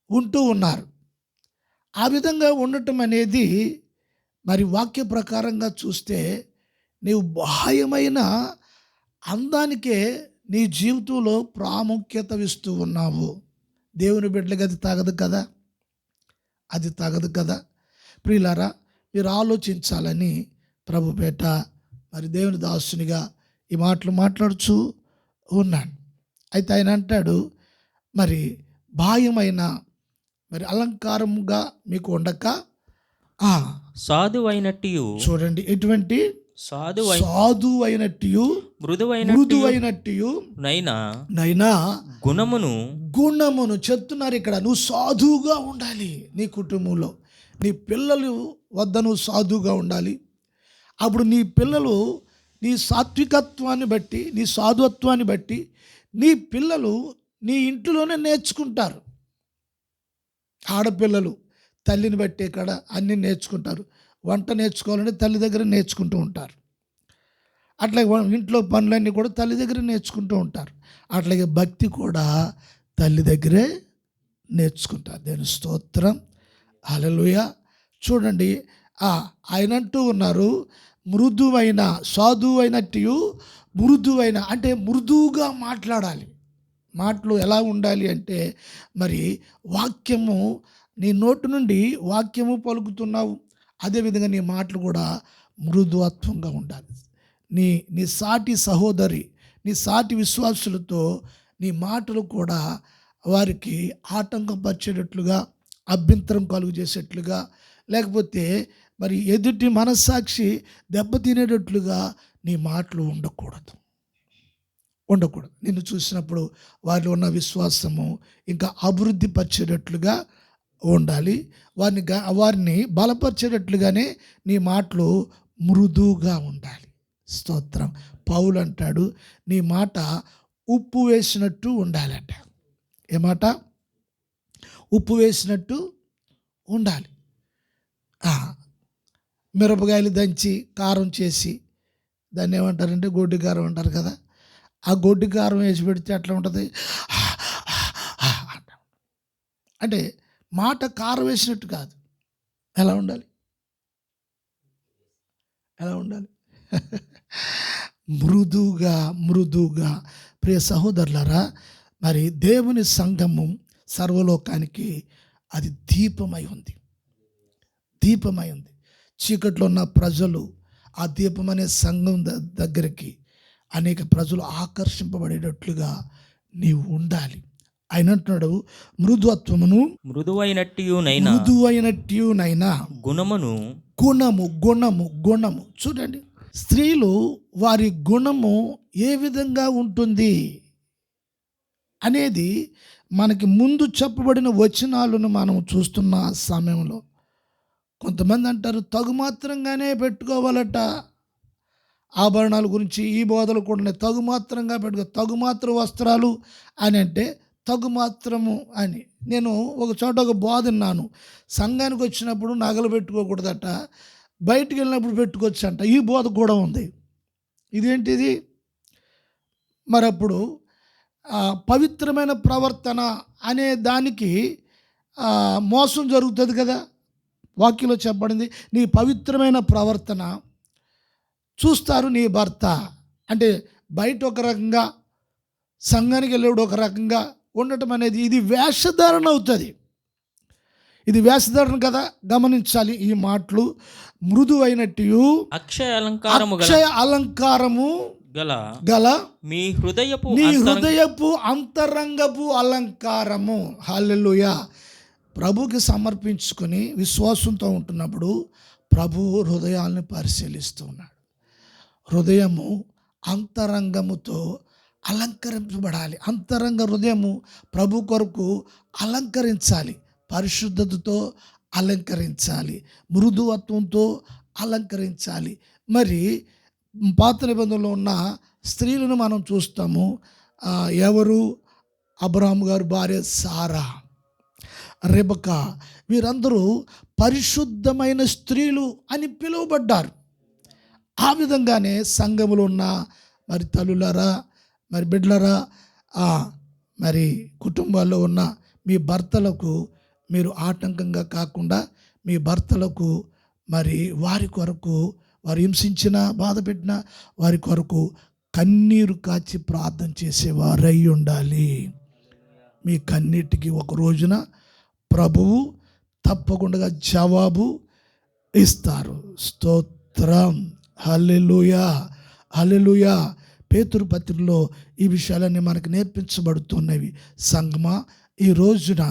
ఉంటూ ఉన్నారు. ఆ విధంగా ఉండటం అనేది మరి వాక్య ప్రకారంగా చూస్తే నీవు బాహ్యమైన అందానికే నీ జీవితంలో ప్రాముఖ్యత ఇస్తూ ఉన్నావు. దేవుని బిడ్డలకి అది తగదు కదా, అది తగదు కదా. ప్రియులారా, మీరు ఆలోచించాలని ప్రభుపేట మరి దేవుని దాసునిగా ఈ మాటలు మాట్లాడుచూ ఉన్నాను. అయితే ఆయన అంటాడు, మరి బాహ్యమైన మరి అలంకారముగా మీకు ఉండక సాధువైనట్టు, చూడండి, ఎటువంటి సాధువైనట్టు మృదువైనట్టు నైనా గుణమును చెప్తున్నారు ఇక్కడ. నువ్వు సాధువుగా ఉండాలి. నీ కుటుంబంలో నీ పిల్లలు వద్ద నువ్వు సాధువుగా ఉండాలి. అప్పుడు నీ పిల్లలు నీ సాత్వికత్వాన్ని బట్టి, నీ సాధుత్వాన్ని బట్టి నీ పిల్లలు నీ ఇంట్లోనే నేర్చుకుంటారు. ఆడపిల్లలు తల్లిని బట్టే కాడ అన్నీ నేర్చుకుంటారు. వంట నేర్చుకోవాలంటే తల్లి దగ్గర నేర్చుకుంటూ ఉంటారు. అట్లాగే ఇంట్లో పనులన్నీ కూడా తల్లి దగ్గర నేర్చుకుంటూ ఉంటారు. అట్లాగే భక్తి కూడా తల్లి దగ్గరే నేర్చుకుంటారు. దేవుని స్తోత్రం, హల్లెలూయా. చూడండి, ఆయన అంటూ ఉన్నారు, మృదువైన, సాధువైనట్టు మృదువైన, అంటే మృదువుగా మాట్లాడాలి. మాటలు ఎలా ఉండాలి అంటే, మరి వాక్యము నీ నోటి నుండి వాక్యము పలుకుతున్నావు, అదేవిధంగా నీ మాటలు కూడా మృదుత్వంగా ఉండాలి. నీ సాటి సహోదరి, నీ సాటి విశ్వాసులతో నీ మాటలు కూడా వారికి ఆటంకపరిచేటట్లుగా, అభ్యంతరం కలుగు చేసేట్లుగా, లేకపోతే మరి ఎదుటి మనస్సాక్షి దెబ్బతినేటట్లుగా నీ మాటలు ఉండకూడదు. నిన్ను చూసినప్పుడు వారిలో ఉన్న విశ్వాసము ఇంకా అభివృద్ధి పరిచేటట్లుగా ఉండాలి. వారిని బలపరిచేటట్లుగానే నీ మాటలు మృదువుగా ఉండాలి. స్తోత్రం. పౌలు అంటాడు, నీ మాట ఉప్పు వేసినట్టు ఉండాలంట. ఏ మాట? ఉప్పు వేసినట్టు ఉండాలి. మిరపకాయలు దంచి కారం చేసి దాన్ని ఏమంటారంటే గొడ్డు కారం అంటారు కదా. ఆ గొడ్డు కారం వేసి పెడితే అట్లా ఉంటుంది. అంటే మాట కారం వేసినట్టు కాదు. ఎలా ఉండాలి? మృదువుగా. ప్రియ సహోదరులారా, మరి దేవుని సంఘము సర్వలోకానికి అది దీపమై ఉంది. చీకట్లో ఉన్న ప్రజలు ఆ దీపం అనే సంఘం దగ్గరికి అనేక ప్రజలు ఆకర్షింపబడేటట్లుగా నీవు ఉండాలి. ఆయన అంటున్నాడు, మృదువైనట్టునైనా గుణము. చూడండి, స్త్రీలు వారి గుణము ఏ విధంగా ఉంటుంది అనేది మనకి ముందు చెప్పబడిన వచనాలను మనం చూస్తున్న సమయంలో కొంతమంది అంటారు, తగుమాత్రంగానే పెట్టుకోవాలట. ఆభరణాల గురించి ఈ బోధలు కూడా తగుమాత్రంగా తగుమాత్ర వస్త్రాలు అని అంటే తగుమాత్రము అని. నేను ఒక చోట ఒక బోధ విన్నాను, సంఘానికి వచ్చినప్పుడు నగలు పెట్టుకోకూడదట, బయటికి వెళ్ళినప్పుడు పెట్టుకోవచ్చు అంట. ఈ బోధ కూడా ఉంది. ఇదేంటిది? మరి అప్పుడు పవిత్రమైన ప్రవర్తన అనే దానికి మోసం జరుగుతుంది కదా. వాక్యంలో చెప్పబడింది, నీ పవిత్రమైన ప్రవర్తన చూస్తారు నీ భర్త. అంటే బయట ఒక రకంగా, సంఘానికి వెళ్ళేవాడు ఒక రకంగా ఉండటం అనేది ఇది వేషధారణ అవుతుంది. ఇది వేషధారణ కదా, గమనించాలి ఈ మాటలు. మృదువైనట్టు అక్షయ అలంకారము గల మీ హృదయపు అంతరంగపు అలంకారము. హల్లెలూయా. ప్రభుకి సమర్పించుకొని విశ్వాసంతో ఉంటున్నప్పుడు ప్రభువు హృదయాలను పరిశీలిస్తూ ఉన్నాడు. హృదయము అంతరంగముతో అలంకరించబడాలి. అంతరంగ హృదయము ప్రభు కొరకు అలంకరించాలి, పరిశుద్ధతతో అలంకరించాలి, మృదుత్వంతో అలంకరించాలి. మరి పాత నిబంధనలో ఉన్న స్త్రీలను మనం చూస్తాము. ఎవరు? అబ్రహాము గారు భార్య సారా. రెబకా, వీరందరూ పరిశుద్ధమైన స్త్రీలు అని పిలువబడ్డారు. ఆ విధంగానే సంఘములో ఉన్న మరి తల్లులారా, మరి బిడ్డలారా, మరి కుటుంబాల్లో ఉన్న మీ భర్తలకు మీరు ఆటంకంగా కాకుండా మీ భర్తలకు మరి వారి కొరకు, వారు హింసించిన బాధ పెట్టిన వారి కొరకు కన్నీరు కాచి ప్రార్థన చేసేవారై ఉండాలి. మీ కన్నీటికి ఒక రోజున ప్రభువు తప్పకుండా జవాబు ఇస్తారు. స్తోత్రం. హల్లెలూయా, హల్లెలూయా. పేతురు పత్రికలో ఈ విషయాలన్నీ మనకు నేర్పించబడుతున్నవి. సంగమా, ఈ రోజున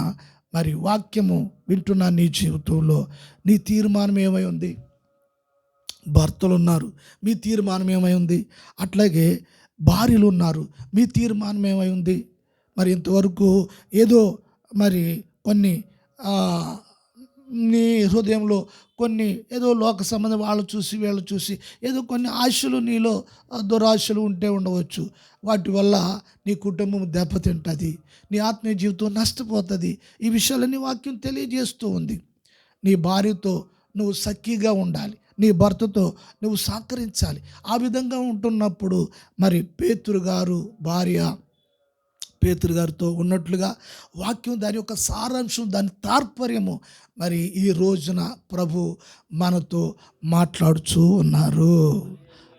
మరి వాక్యము వింటున్న నీ జీవితంలో నీ తీర్మానం ఏమై ఉంది? భర్తలు ఉన్నారు, మీ తీర్మానం ఏమై ఉంది? అట్లాగే భార్యలు ఉన్నారు, మీ తీర్మానం ఏమై ఉంది? మరి ఇంతవరకు ఏదో మరి కొన్ని నీ హృదయంలో కొన్ని ఏదో లోక సంబంధం వాళ్ళు చూసి వీళ్ళు చూసి ఏదో కొన్ని ఆశలు, నీలో దురాశలు ఉంటే ఉండవచ్చు. వాటి వల్ల నీ కుటుంబం దెబ్బతింటుంది, నీ ఆత్మీయ జీవితం నష్టపోతుంది. ఈ విషయాలన్నీ వాక్యం తెలియజేస్తూ ఉంది. నీ భార్యతో నువ్వు సఖీగా ఉండాలి, నీ భర్తతో నువ్వు సహకరించాలి. ఆ విధంగా ఉంటున్నప్పుడు మరి పేతురు గారితో ఉన్నట్లుగా వాక్యం దాని యొక్క సారాంశం, దాని తాత్పర్యము మరి ఈ రోజున ప్రభు మనతో మాట్లాడుతూ ఉన్నారు.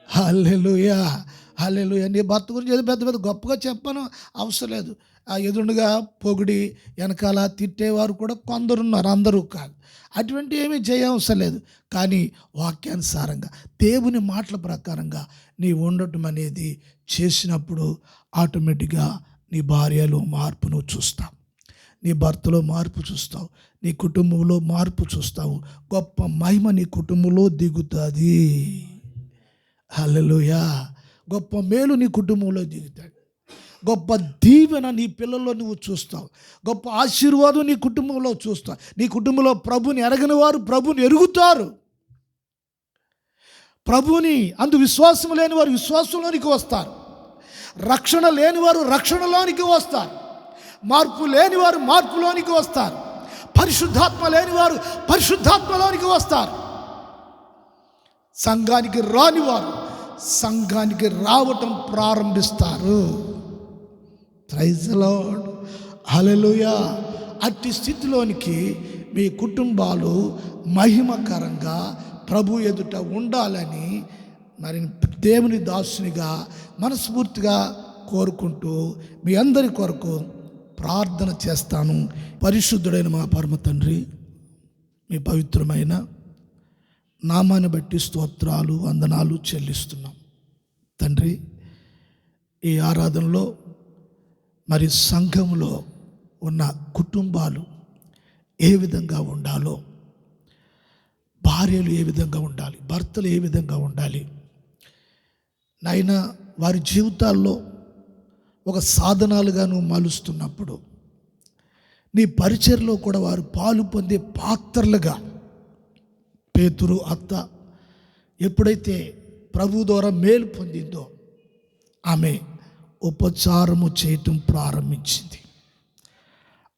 హల్లెలూయా, హల్లెలూయా. నీ భర్త గురించి ఏదో పెద్ద పెద్ద గొప్పగా చెప్పను అవసరం లేదు. ఎదురుగా పొగిడి వెనకాల తిట్టేవారు కూడా కొందరున్నారు, అందరూ కాదు. అటువంటి ఏమీ చేయవసరం లేదు. కానీ వాక్యానుసారంగా దేవుని మాటల ప్రకారంగా నీ ఉండటం అనేది చేసినప్పుడు ఆటోమేటిక్గా నీ భార్యలో మార్పు నువ్వు చూస్తావు, నీ భర్తలో మార్పు చూస్తావు, నీ కుటుంబంలో మార్పు చూస్తావు. గొప్ప మహిమ నీ కుటుంబంలో దిగుతుంది. హల్లెలూయా. గొప్ప మేలు నీ కుటుంబంలో దిగుతాడు. గొప్ప దీవెన నీ పిల్లల్లో నువ్వు చూస్తావు. గొప్ప ఆశీర్వాదం నీ కుటుంబంలో చూస్తావు. నీ కుటుంబంలో ప్రభుని ఎరగని వారు ప్రభుని ఎరుగుతారు. ప్రభుని అందు విశ్వాసం లేని వారు విశ్వాసంలోనికి వస్తారు. రక్షణ లేనివారు రక్షణలోనికి వస్తారు. మార్పు లేనివారు మార్పులోనికి వస్తారు. పరిశుద్ధాత్మ లేనివారు పరిశుద్ధాత్మలోనికి వస్తారు. సంఘానికి రానివారు సంఘానికి రావటం ప్రారంభిస్తారు. ప్రైజ్ ది లార్డ్, హల్లెలూయా. అట్టి స్థితిలోనికి మీ కుటుంబాలు మహిమకరంగా ప్రభు ఎదుట ఉండాలని మరి దేవుని దాసునిగా మనస్ఫూర్తిగా కోరుకుంటూ మీ అందరి కొరకు ప్రార్థన చేస్తాను. పరిశుద్ధుడైన మా పరమ తండ్రి, మీ పవిత్రమైన నామాన్ని బట్టి స్తోత్రాలు, వందనాలు చెల్లిస్తున్నాం. తండ్రి, ఈ ఆరాధనలో మరి సంఘంలో ఉన్న కుటుంబాలు ఏ విధంగా ఉండాలో, భార్యలు ఏ విధంగా ఉండాలి, భర్తలు ఏ విధంగా ఉండాలి నాయనా, వారి జీవితాల్లో ఒక సాధనాలుగా నువ్వు మలుస్తున్నప్పుడు నీ పరిచర్లో కూడా వారు పాలు పొందే పాత్రలుగా, పేతురు అత్త ఎప్పుడైతే ప్రభు ద్వారా మేలు పొందిందో ఆమె ఉపచారము చేయటం ప్రారంభించింది.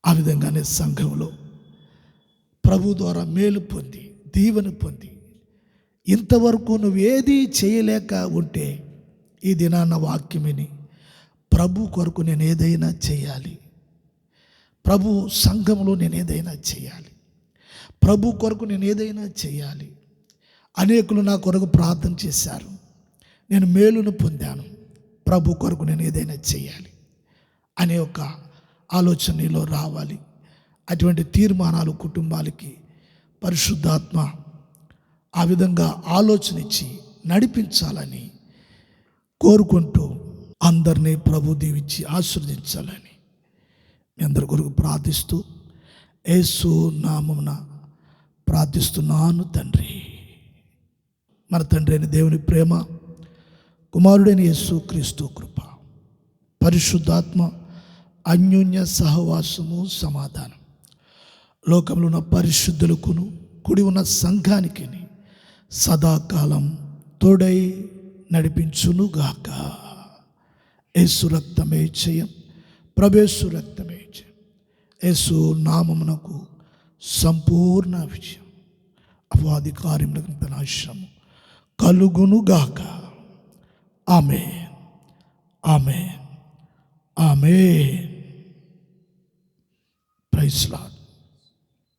ఆ విధంగానే సంఘంలో ప్రభు ద్వారా మేలు పొంది దీవెన పొంది ఇంతవరకు నువ్వేది చేయలేక ఉంటే ఈ దినాన్న వాక్యమిని ప్రభు కొరకు నేను ఏదైనా చేయాలి, ప్రభు సంఘంలో నేను ఏదైనా చేయాలి, ప్రభు కొరకు నేను ఏదైనా చేయాలి. అనేకులు నా కొరకు ప్రార్థన చేశారు, నేను మేలును పొందాను, ప్రభు కొరకు నేను ఏదైనా చేయాలి అనే ఒక ఆలోచనలో రావాలి. అటువంటి తీర్మానాలు కుటుంబాలకి పరిశుద్ధాత్మ ఆ విధంగా ఆలోచన ఇచ్చి నడిపించాలని కోరుకుంటూ అందరినీ ప్రభు దీవించి ఆశీర్వదించాలని మీ అందరి కొరకు ప్రార్థిస్తూ యేసు నామమున ప్రార్థిస్తున్నాను తండ్రి. మన తండ్రి అయిన దేవుని ప్రేమ, కుమారుడైన యేసు క్రీస్తు కృప, పరిశుద్ధాత్మ అన్యోన్య సహవాసము సమాధానం లోకంలో ఉన్న పరిశుద్ధులకును కూడి ఉన్న సంఘానికి సదాకాలం తోడై నడిపించునుగాక. యేసు రక్తమే జయం, ప్రభేసు రక్తమే జయం. యేసు నామమునకు సంపూర్ణ విజయం, అపవాది కార్యములకు వినాశనము కలుగునుగాక. ఆమేన్, ఆమేన్, ఆమేన్. Praise lord.